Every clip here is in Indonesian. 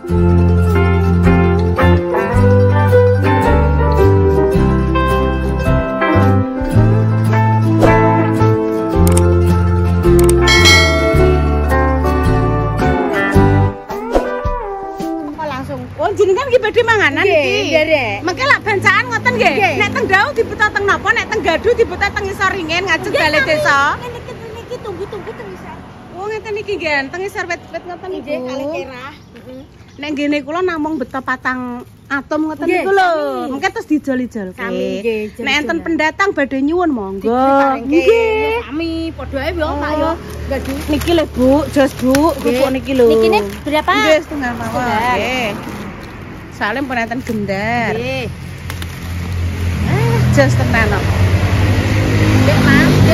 Jenengan iki badhe manganan iki. Nggih, mengke lak bancaan ngoten nggih. Nek teng Dawu dibuta teng napa, nek teng Gaduh dibuta teng Isor Ringin ngajeng Balai Desa. Niki tunggu-tunggu teng Isor. Oh, ngeten iki nggih, teng Isor wit-wit ngoten niku. Nggih, kalih cerah. Nek ngene kula namung beto patang atom ngoten niku lho. Mengke terus dijol-ijolke. Nek enten pendatang badhe nyuwun monggo. Nggih. Kami padha ae yo Pak yo. Gaduh. Niki lho Bu, jos Bu, pupuk niki lho. Niki berapa? Nggih, setengah mawon. Nggih. Salim penenten gendar. Nggih. Jos tenan kok. Mbek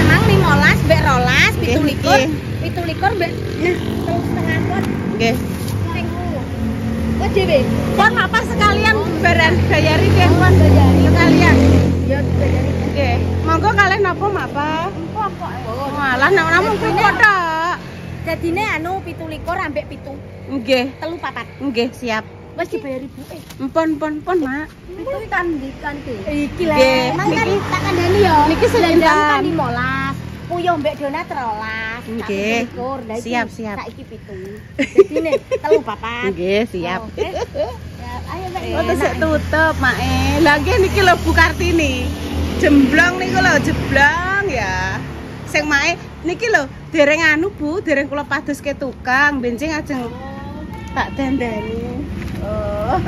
Mang 15, mbek 12, 17 mbek nah 3,5 pot. Nggih. Kok dhewe? Pon apa sekalian baran bayari nggih, pon bayari sekalian. Ya bayari. Nggih. Monggo kalian napa, Mak Pa? Empok kok. Walah namung kuwi tok. Dadine anu 17 ambek 7. Nggih. 3 papat. Nggih, siap. Wis dibayar ibuke. Pon, Mak. Itu kan dikanti. Iki lah. Emang kan tak kandhani yo. Niki kan 15. Puyuh mbek donat 13. Nggih. Siap. Saiki 7. Dadine 3 papat. Nggih, siap. Ayo Mbak. Oh, tesik tutup, Mak. Lah nggih niki lho Bu Kartini. Jemblong niku lho, jeblong ya. Sing Mak niki lho, dereng anu Bu, dereng kula padoske tukang, benjing ajeng tak dandani. Oh.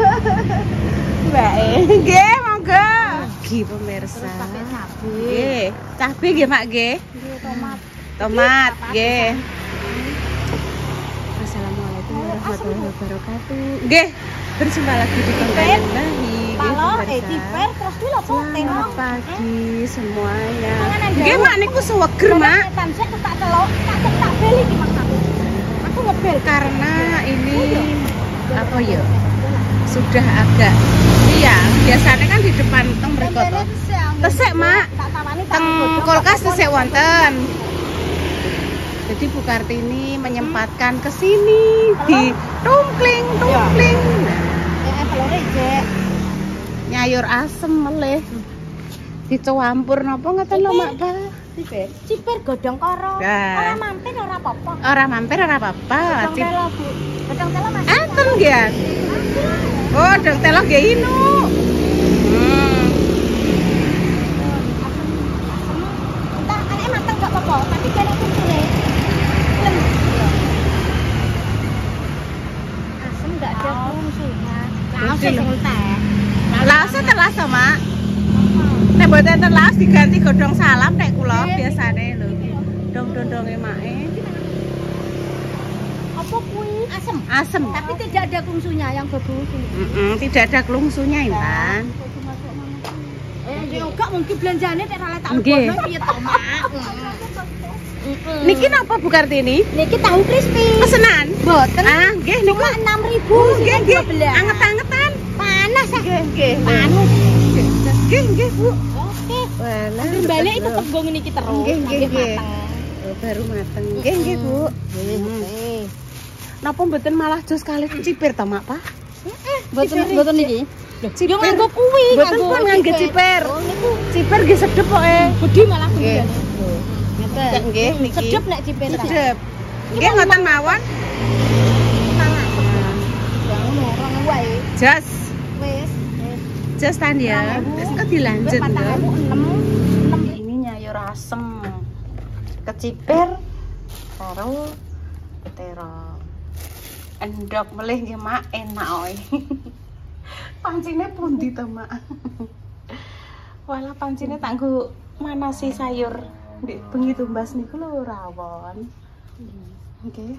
Mbak nggih, monggo. Nggih pemirsa. Pakai cabe. Nggih, cabe nggih Mak nggih. Nggih, Tomat nggih. Assalamualaikum warahmatullahi wabarakatuh. Nggih, berjumpa lagi di konten Nahi. Palor, ciper, terus ki lho Selamat pagi semuanya. Manganan Nggih Mak niku seweger Mak. Tansek tak telok, tak beli iki maksudku. Aku ngebel Karena ini apa ya? Sudah agak iya, biasanya kan di depan teng mriko to. Tesek Mak. Teng kulkas tesek wonten. Jadi Bu Kartini menyempatkan ke sini di tumpling. Nah, nyayur asem meleh. Dicampur napa ngoten lho Mak Pa? Ciper godhong karo. Ora mampir ora apa-apa. Ora mampir ora apa-apa. Godhong telo Mas. Enten nggih. Oh, dong telo nggih inu. Entar anake mateng gak apa-apa, tapi kene kucine. Asem gak ada fungsinya. Laos sing entek. Laos telas to, Mak. Nek mboten telas diganti godhong salam nek kula biasane lho. Dong-dondonge Make. Apa kuwi? Asem. Asem. Tapi tidak ada fungsinya yang berbau sini. Tidak ada kelungsunya, Intan. Enggak mungkin belanjane nek ora tak lebono piye to, Mak. Niki napa Bu Kartini? Niki tahu crispy. Pesenan? Mboten. Ah, nggih niku 6.000. Nggih. Anget-angetan. Panas ah. Nggih. Panas. Nggih, Bu. Oke. Walah. Balik itu tebung niki terus. Nggih. Oh, baru mateng. Nggih, Bu. Napa mboten malah jos kali ciper to, Mak, Pa? Mboten niki. Yo nganggo kuwi, mboten pun nganggo ciper. Oh niku ciper nggih sedep pokoke. Budi malah Nggih. Ngeten. Nggih niki. Sedep nek ciper. Sedep. Nggih ngoten mawon. Ngono orang wae. Jos. Wis. Jos tan ya. Wis kok dilanjut lho. 6. Ini nyayur asem. Keciper karo terong. Endok melih nggih Mak, enak oi. Pancine pundi to, Mak? Walah pancine tak nggo manasi sayur ndek bengi tumbas niku lho rawon. Nggih.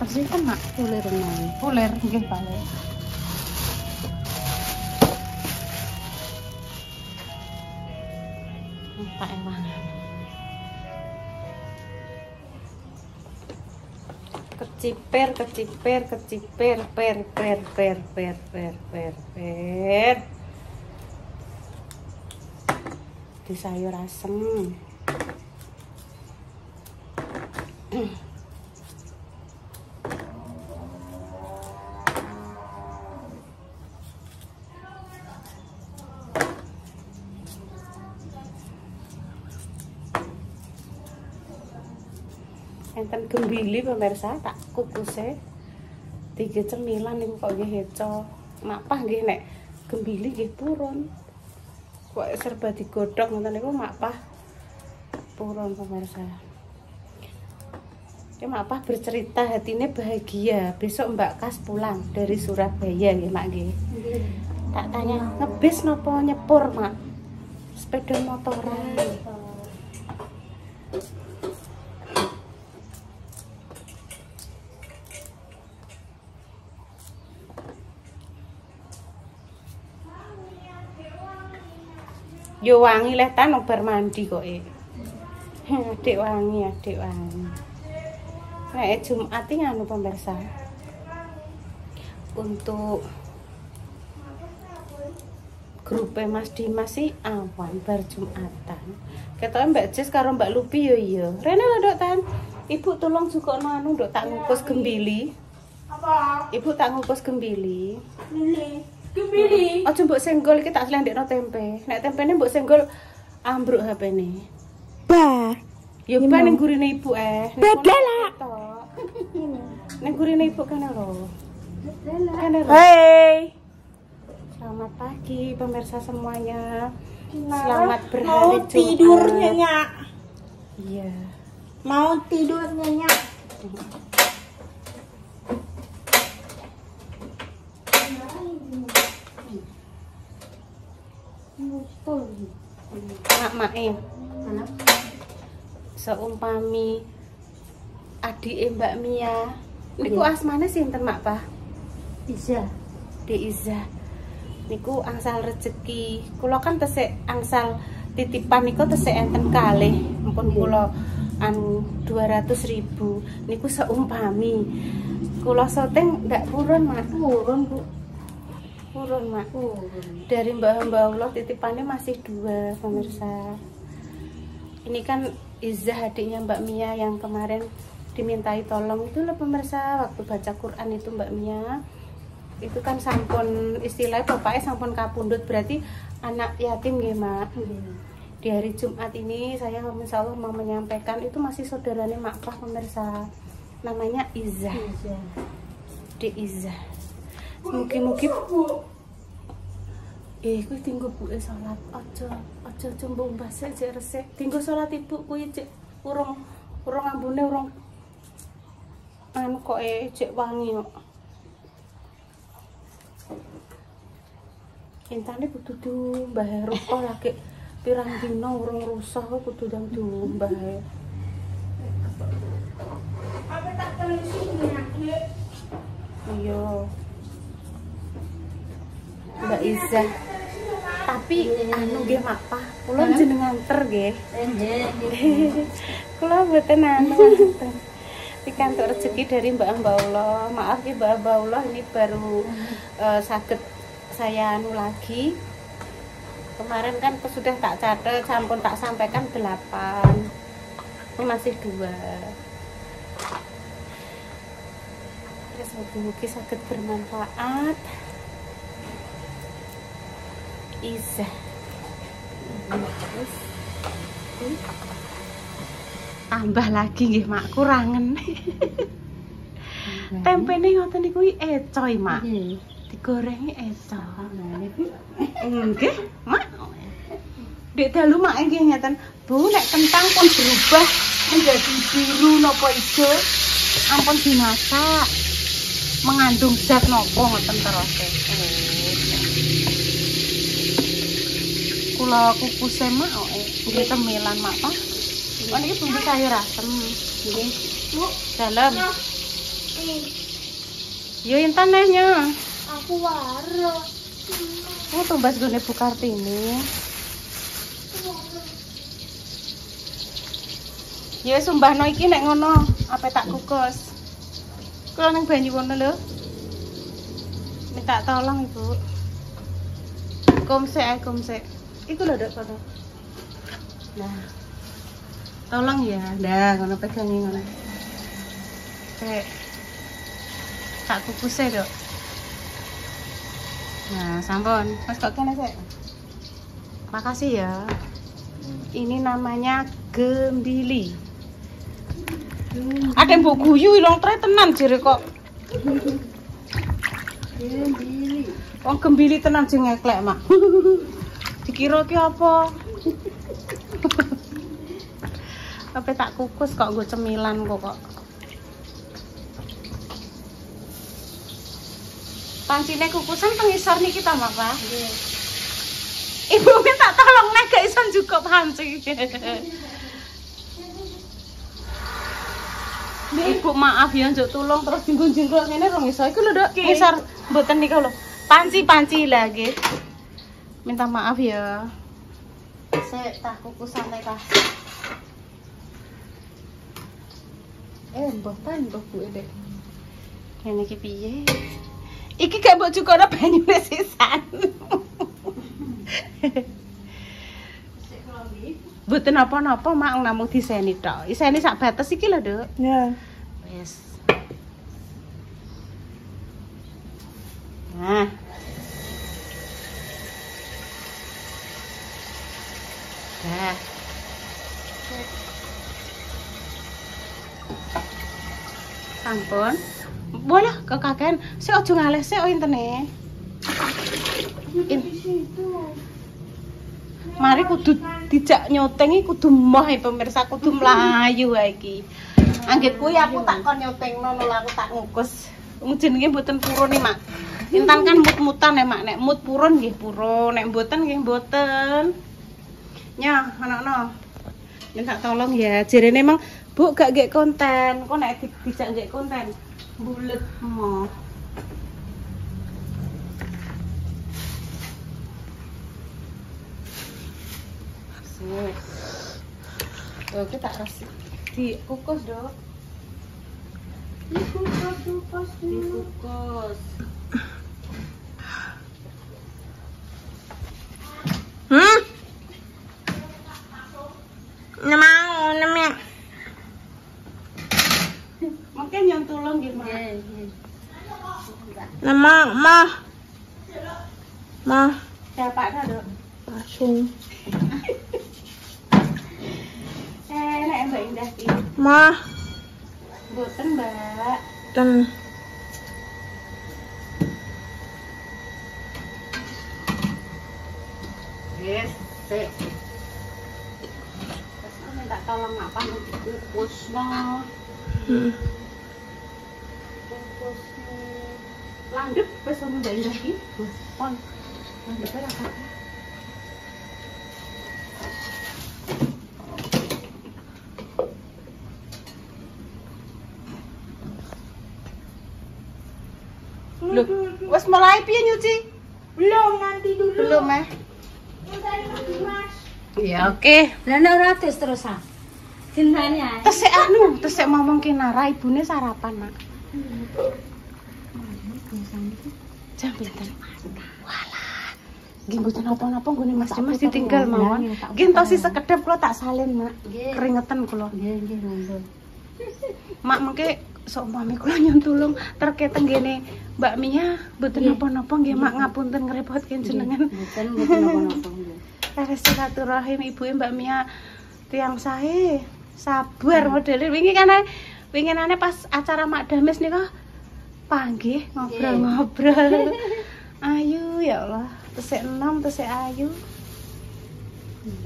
Persinten Mak? Puler nang. Puler nggih, Pak. Pak emang. Keciper, per. Di sayur asem. enten gembili pemirsa tak kukuse. 3 cemilan niku kok nggih heco. Mapah nggih nek gembili nggih purun. Kok serba digodhog ngoten niku mapah purun pemirsa. Ya Mapah bercerita hatinya bahagia. Besok Mbak Kas pulang dari Surabaya nggih Mak nggih. Tak tanya ngebis nopo nyepur Mak? Sepeda motoran. Yo wangi leh tan bar mandi kok adik wangi, adik wangi. Nah, Jumat ini anu pemirsa. Untuk grupnya Mas Dimas sih awan bar Jumatan. Ketoke Mbak Jess karo Mbak Lupi yo iya. Rene nduk tan. Ibu tolong juga anu nduk tak ngukus gembili. Apa? Ibu tak ngukus gembili. Ini gembili. Aja mbok senggol iki tak slendekno tempe. Nek tempene mbok senggol ambruk HP-ne. Bah. Ya ben ning gurine ibu Bedela. Ning gurine ibu kene lho. Bedela. Hai. Selamat pagi pemirsa semuanya. Selamat berhari Jumat. Mau tidur nyenyak. Iya. Mau tidur nyenyak. Mak-mak seumpami adik Mbak Mia niku asmane sinten Mak Pak? Iza. Iza. Niku angsal rezeki. Kula kan tesik angsal titipan niku tesik enten kalih. Ampun kula anu 200.000 niku seumpami. Kula syuting ndak purun Mak. Purun Bu. Purun Mak. Dari mbah-mbah Allah titipannya masih 2 pemirsa. Ini kan Izzah adiknya Mbak Mia yang kemarin dimintai tolong itu loh pemirsa, waktu baca Quran itu Mbak Mia itu kan sampun istilahnya bapaknya sampun kapundhut, berarti anak yatim nggih Mak. Di hari Jumat ini saya insya Allah mau menyampaikan itu masih saudaranya Mak Pah pemirsa, namanya Izzah. Di Izzah. Mugi-mugi kuwi tinggo buke salat. Aja mbok mbase cek resik. Tinggo salat ibu kuwi cek urung ambune urung anu kok cek wangi kok. Intane kudu dimbah rokok lagi pirang dina urung rusak kok kudu ndang dimbah. Apa tak telisi minyak? Iya. Mbak Iza. Tapi anu nggih Mak Pah, kula jenengan ter nggih. Kula mboten anu wonten. Pikantuk rezeki dari Mbak Allah. Maaf ya Mbak Allah, ini baru saged saya anu lagi. Kemarin kan sudah tak catat, sampun tak sampaikan 8. Ini masih 2. Terus mugi-mugi saged bermanfaat. Iza. Tambah lagi nggih Mak, kurangen. Tempene ngoten niku ecoy Mak. Digorengi eco. Nggih, Mak. Dek dalu Mak nggih ngeten. Bu, nek kentang pun berubah menjadi biru napa ijo, ampun dimasak. Mengandung zat napa ngoten terus. Kula kukus Mak nggih cemilan Mak Pak. Oh niki bumbu sayur asem. Nggih. Bu, dalem. Yo intan nehnya. Aku waras. Oh tumbas gone Bu Kartini. Ya sumbahno iki nek ngono, ape tak kukus. Kula ning banyu wono lho. Minta tolong Ibu. Komsek. Iku lho Dok foto. Nah. Tolong ya. Dah ngono pegangi ngono. Tak kukus Dok. Nah, sampun. Mas kok kene sik. Makasih ya. Ini namanya gembili. Ada mbok guyu ilong tre tenan jere kok. Wong gembili tenan sing ngeklek, Mak. Dikira ki apa? Apa tak kukus kok nggo cemilan kok. Pancine kukusan pengisor niki ta, Mak, Pak? Nggih. Ibu minta tolong nek gak iso juga panci. Ibu maaf ya njuk tulung terus jinggung-jinggung ngene rong iso. Iku lho, Dok. Ngisor mboten niku lho. Panci lagi. Minta maaf ya. Sik tak kukus santai ta. Mbah tan mbah Bu dek. Kene iki piye? Iki gak mbok cukono banyune sisan. Mboten apa-apa, Mak, namung diseni tok. Iseni sak bates iki lho, Duk. Ya. Wis. Nah. Dah. Sampun. Boleh kekaken. Sik aja ngalih sik intene. Mari kudu dijak nyoteng iki kudu moh pemirsa, kudu mlayu wae iki. Anggit kuwi aku tak kon nyotengno lho aku tak ngukus. Wong jenenge mboten purun iki, Mak. Intan kan mut-mutan ya, Mak. Nek mut purun nggih purun, nek mboten nggih mboten. Nya, anak-anak. Minta tolong ya. Jerene emang Bu gak nggih konten. Kok nek dijak nggih konten bulet mo. Oke, tak rasa dikukus, Dok. Dikukus. Namanya. Mungkin yang tolong gimana? Nama mah. Siapa ada, Dok? Langsung. Nek Mbak Indah iki. Mah. Mboten, Mbak. Ten. Yes, sik. Terus minta tolong apa kukusno. Kukusno. Landep wis ono Mbak Indah iki. Pon. Landep apa? Loh, wes mulai piye nyuci? Belum, nanti dulu. Belum, Ya, oke. Lah nek ora terus-terusan. Dinteni ae. Tesek ngomong ki Nara ibune sarapan, Mak. Jam pinten? Walah. Nggih mboten napa-napa nggone Mas ditinggal mawon. Nggih entos sekedhap kula tak salin, Mak. Keringetan kula. Nggih, monggo. Mak mengke sok mami kula nyun tulung terkait tenggene Mbak Mia mboten napa-napa nggih, Mak, ngapunten ngrepotke jenengan. Mboten napa-napa nggih. Terus silaturahim ibuke Mbak Mia tiyang sae, sabar modele winginane pas acara Mak Dames nika panggih ngobrol-ngobrol. Ayu ya Allah, tesik enom tesik ayu.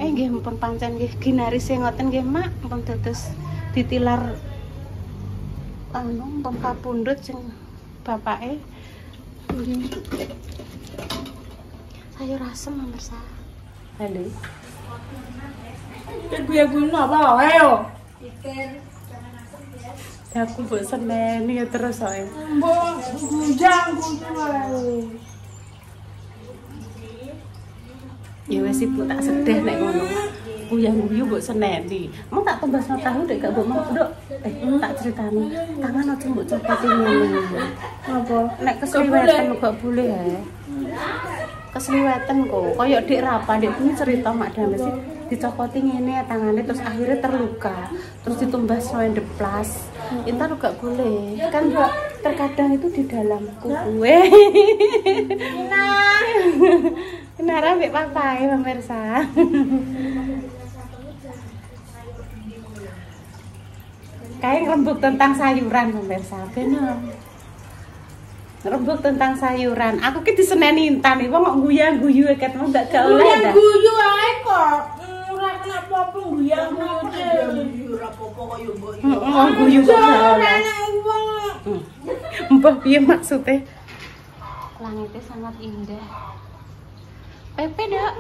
Nggih mumpun pancen nggih ginarise ngoten nggih, Mak, mumpun dados ditilar mumpun kapundhut sing bapake. Sayur asem pemirsa. Halo. Gue guna apa wae yo? Pikir. Aku mbok seneni ya terus ae. Mbok bujang wae. Ya wis ibu tak sedih nek ngono. Kuyang-kuyu mbok seneni. Mau tak tembasno tahu dek gak mbok mau, Dok. Tak critani. Tangan aja mbok copoti ngene. Apa? Nek kesliwetan gak boleh ya. Kesliwetan kok. Kayak Dik Rapa, Dik punya cerita Mak Dames dicopoti ngene tangane terus akhirnya terluka. Terus ditumbasno endeplas. Intan gak boleh. Kan terkadang itu di dalam kuwe. Nah. Nara mbek papai pemirsa. Kayak ngerembuk tentang sayuran pemirsa. Bener. Ngerembuk tentang sayuran. Aku ki diseneni Intan iki wong kok guyang-guyu ket mau gak oleh dah. Guyu ae kok. Ora kena apa-apa guyang-guyu. Ora apa-apa kaya mbok iki. Wong guyu kok gak oleh. Mbah piye maksudnya? Langitnya sangat indah. Pepe dak.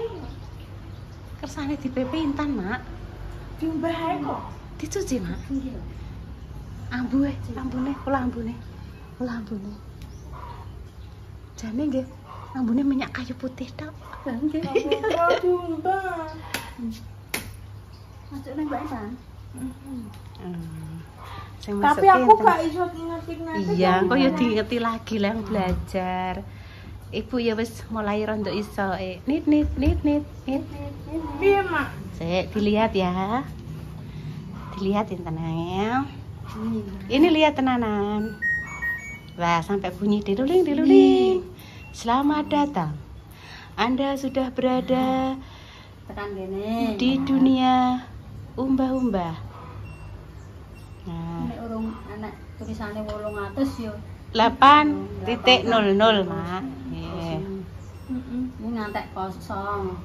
Kersane di Pepe Intan, Mak. Diumbah ae kok. Dicuci, Mak. Ambune, ambune. Jane nggih, ambune minyak kayu putih tok. Lah nggih. Diumbah. Masuk nang Mbak Intan. Tapi aku gak iso ngerti-ngerti. Iya, kok ya diingerti lagi lah yang belajar. Ibu ya wis mulai rondo iso. Nit. Piye, Mak? Sik, dilihat ya. Dilihat Intan ya. Ini lihat tenanan. Wah, sampai bunyi diluling. Selamat datang. Anda sudah berada Tekan kene. di dunia umbah-umbah. Nah, Nek urung anak tulisane 800 yo. 8.00, Mak. Nggih. Ini ngantek kosong.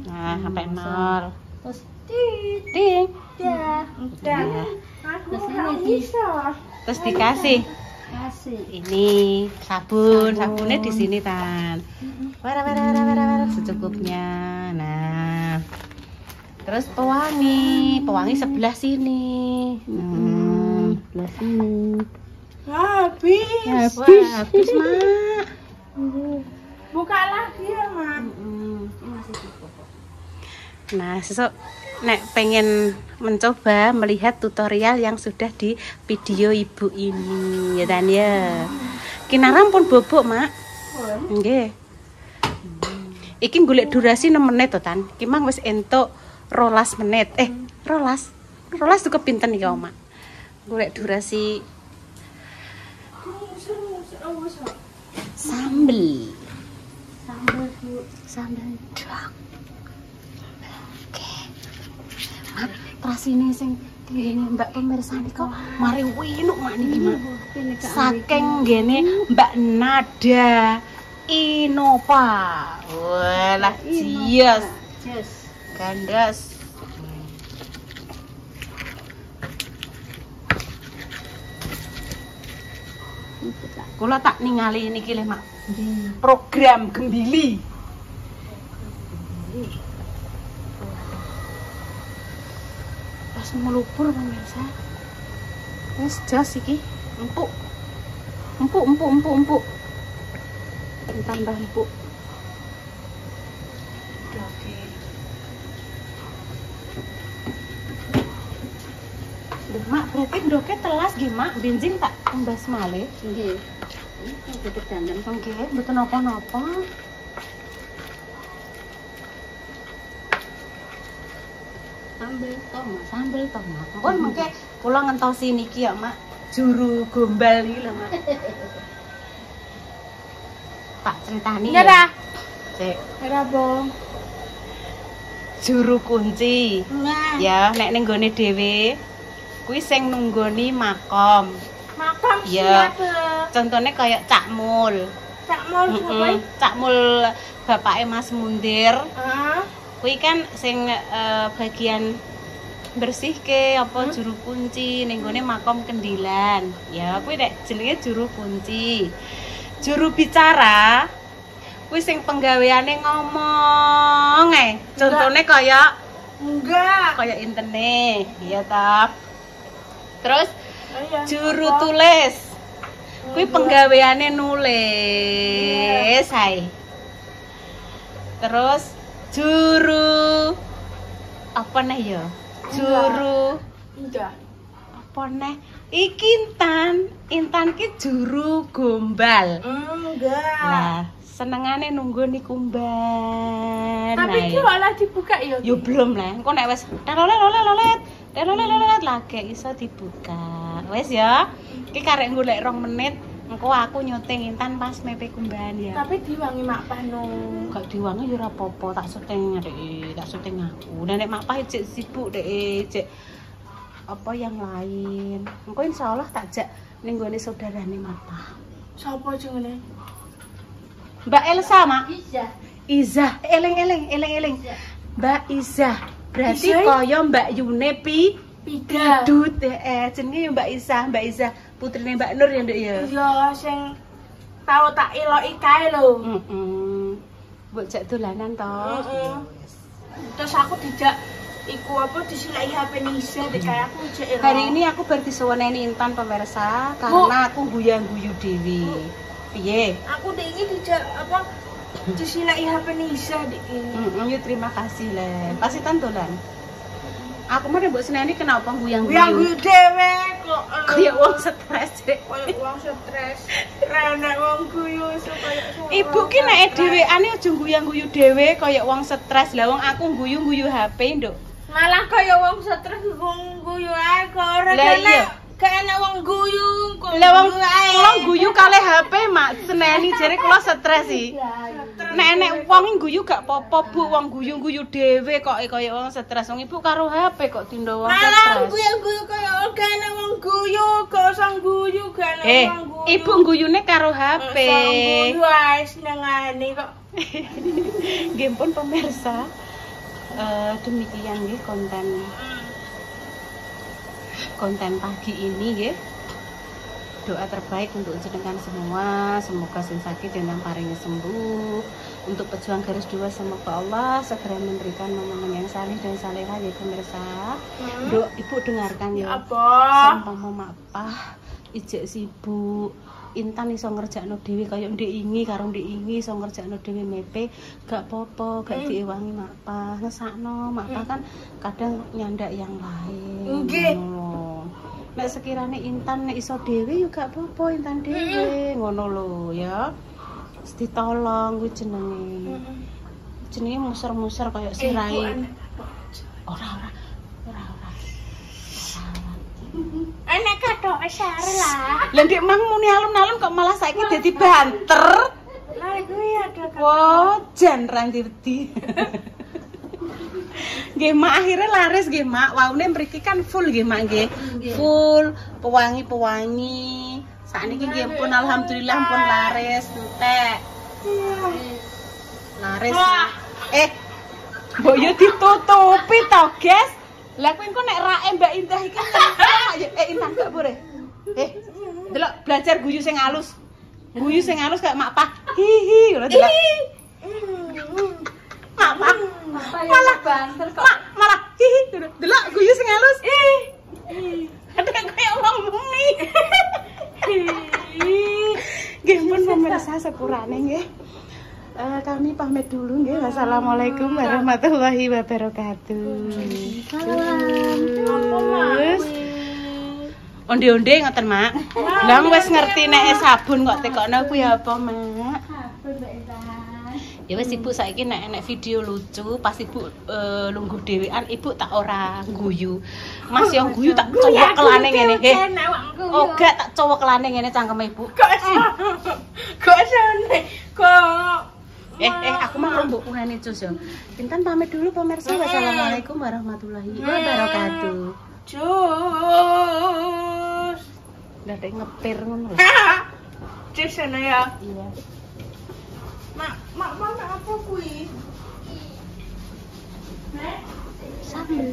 Nah, sampai 0. Terus tit. Ding. Ya. Udah. Aku Terus gak ini bisa. Terus dikasih kasih. ini sabunnya di sini Tan. Wara secukupnya. Nah, terus pewangi sebelah sini. Sebelah sini. Habis. Wah, habis Mak. Buka lagi ya, Mak. Masih cukup. Nah, sesuk nek pengen mencoba melihat tutorial yang sudah di video ibu ini ya Tan ya. Kinaram pun bobok, Mak. Nggih. Iki golek durasi 6 menit to Tan. Iki mang wis entuk 12 menit. 12 tuh kepinten iki, Mak. Golek durasi sambel. Sambel drak. Oke. Mak, rasine sing ngene Mbak pemirsa kok mari winuk Mak niki, Mak. Saking ngene Mbak Nada Innova. Walah, jios. Gandas. Kula tak ningali niki le Mak. Program Gembili. Pas melupur pemirsa. Wis jos iki. Empuk. Tambah empuk. Oke. Mak, berarti ndoke telas nggih, Mak. Bensin tak embas malih. Nggih. Ini tutup dandan. Nggih, mboten napa-napa. Sambel tomat. Pun mengke kula ngentosi niki ya, Mak. Juru gombal iki lho, Mak. Tak critani. Nyerah. Sik. Nyerah, Bong. Juru kunci. Nah, Ya, nek ning gone dhewe kuwi sing nunggoni makom. makam Ya. siapa? Contohnya kayak Cak Mul. Cak Mul siapa? Cak Mul bapake Mas Mundir. Ah, Kuwi kan sing bagian bersihke apa juru kunci ning gone makom Kendilan. Ya, kuwi nek jenenge juru kunci. Juru bicara kuwi sing penggaweane ngomong Contohnya kayak enggak. intene, iya ta. Terus Iya. juru tulis. Kuwi penggaweane nulis, hai. Terus juru apa nih ya? Juru Enggak. apa nih? Iki Intan ki juru gombal. Enggak. Lah, senengane nunggu nih kumban. Tapi iki malah dibuka ya. Yo belum lah. Engko nek wis telolet lagi iso dibuka. Wis ya. Iki karek golek 2 menit. Engko aku nyuting Intan pas mepe kumban ya. Tapi diwangi Mak Pano. Gak diwangi yo ora apa-apa, tak syuting Dek, tak syuting aku. Nek Mak Pah cek sibuk Dek, cek apa yang lain. Engko insyaallah tak jak ning gone saudarane Mata. Sopo jenenge? Mbak Elsa, Mak. Iya. Iza, eling. Mbak Iza. Berarti Iza? kaya Mbak Yune Pida. Dut jenenge Mbak Iza, putrine Mbak Nur ya, Nduk ya. Iya, sing tau tak eloki kae lho. Mbok jak dolanan to. Terus aku dijak iku apa disilai HP Nisa kayak aku jek ero. Hari ini aku bar disuweneni Intan pemirsa karena aku guyang-guyu dewi. Piye? Aku dek ini dijak apa disilai HP Nisa dek ini. Ya terima kasih, Len. Pasti tantolan. Aku mah mbok seneni kenapa guyang-guyu. Guyang-guyu dhewe kok. Kayak wong stres, Dek. Kayak wong stres. Renek wong guyu supaya Ibu ki nek dheweane aja guyang-guyu dhewe kaya wong stres. Lah wong aku guyu-guyu HP, Nduk. malah kaya wong stres guyu ae kok ora kene wong guyu kok. Lah wong kula guyu kalih HP, Mak. Seneni jare kula stres sih. Nek wong guyu gak apa-apa, Bu. Wong guyu-guyu dhewe kok kaya wong stres. Wong Ibu karo HP kok tindo wong stres. Malah guyu kaya kene wong guyu, kok sang guyu kene wong guyu. Ibu guyune karo HP. Sang guyu ae senengane kok. Nggih pun pemirsa. Demikian nggih konten pagi ini nggih. Doa terbaik untuk jenengan semua, semoga sing sakit yang paringi sembuh. Untuk pejuang garis 2 semoga Allah segera memberikan momen yang saleh dan salehah ya pemirsa. Ibu dengarkan ya. Apa? Sampama mapah ijek sibuk. Intan iso ngerjakno dhewe kaya ndek ingi karo ndek ingi iso ngerjakno dhewe mepe gak apa-apa, gak diewangi mapah. Ngesakno mapah kan kadang nyandak yang lain. Nggih. Nek sekirane Intan nek iso dhewe yo gak apa-apa Intan dhewe ngono lho ya. Wis ditolong kuwi jenenge. Jenenge muser-muser kaya sirai. Ora. Enek kathok sare lah. Lah ndek mang muni alun-alun kok malah saiki dadi banter. Lah kuwi ada Wah, jan ra ngerti. Nggih Mak akhirnya laris nggih Mak. Waune mriki kan full nggih Mak nggih. Full pewangi-pewangi. Sakniki nggih pun alhamdulillah pun laris entek. Laris. Mbok yo ditutupi to, Guys. Lah kowe engko nek rake Mbak Indah iki Intan gak boleh. Delok belajar guyu sing halus. Guyu sing halus kayak Mak Pah. Hihi, ngono delok. Mak Pah. Malah banter kok. Malah hihi, delok guyu sing halus. Ada kayak wong bumi. Nggih pun pemirsa sepurane nggih. Kami pamit dulu nggih. Wassalamualaikum warahmatullahi wabarakatuh. Salam. Onde-onde ngoten, Mak. Lah wis ngerti nek sabun kok tekokno kuwi apa, Mak? Ya wis Ibu saiki nek enek video lucu pas Ibu lungguh dhewean Ibu tak ora guyu. Mas yang guyu tak cowok kelane ngene. Oga tak cowok kelane ngene cangkeme Ibu. Kok sene. Kok aku mah rombok kurane cus yo. Intan pamit dulu pemirsa. Wassalamualaikum warahmatullahi wabarakatuh. Cus. Lah dek ngepir ngono lho. Cus sana ya. Iya. Mak mana apa kuwi? Sambel.